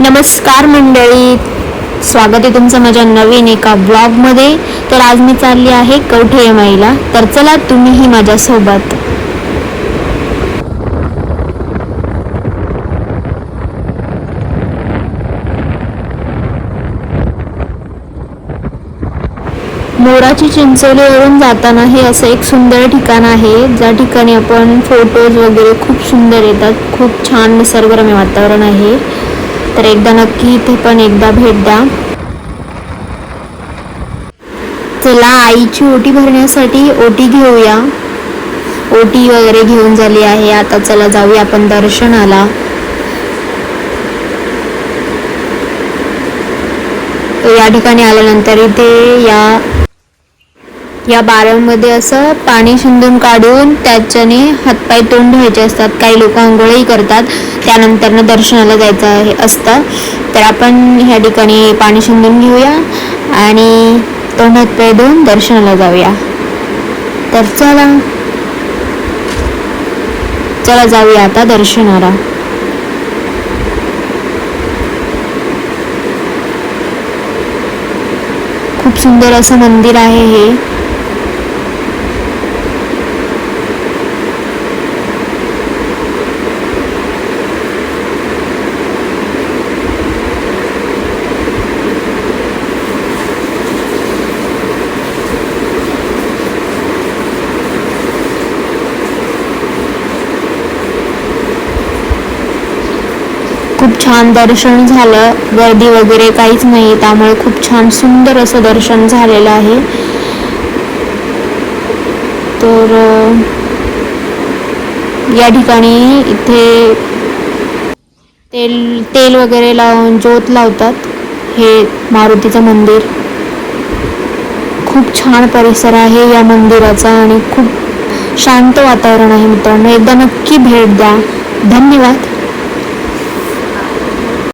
नमस्कार मंडळी, स्वागत आहे तुमचं माझ्या नवीन एका ब्लॉगमध्ये. तर आज मी चालली आहे कवठे यमाईला. तर चला तुम्हीही माझ्यासोबत. मोराची चिंचोलीवरून जाताना हे असं एक सुंदर ठिकाण आहे, ज्या ठिकाणी आपण फोटोज वगैरे खूप सुंदर येतात. खूप छान निसर्गरम्य वातावरण आहे. तर एकदा नक्की इथे पण एकदा भेट द्या. चला आईची ओटी भरण्यासाठी ओटी घेऊया. ओटी वगैरे घेऊन झाली आहे. आता चला जाऊया आपण दर्शनाला. या ठिकाणी आल्यानंतर इथे या बारमध्ये असं पाणी शिंदून काढून त्याच्याने हातपाय तोंड धुवायचे असतात. काही लोक आंघोळही करतात. त्यानंतर दर्शनाला जायचं असतं. तर आपण ह्या ठिकाणी पाणी शिंदून घेऊया आणि तोंड हातपाय धुवून दर्शनाला जाऊया. तर चला जाऊया आता दर्शनाला. खूप सुंदर असं मंदिर आहे हे. खूप छान दर्शन झालं. गर्दी वगैरे काहीच नाही, त्यामुळे खूप छान सुंदर असं दर्शन झालेलं आहे. तर या ठिकाणी इथे तेल वगैरे लावून ज्योत लावतात. हे मारुतीचं मंदिर. खूप छान परिसर आहे या मंदिराचा आणि खूप शांत वातावरण आहे. मित्रांनो, एकदा नक्की भेट द्या. धन्यवाद.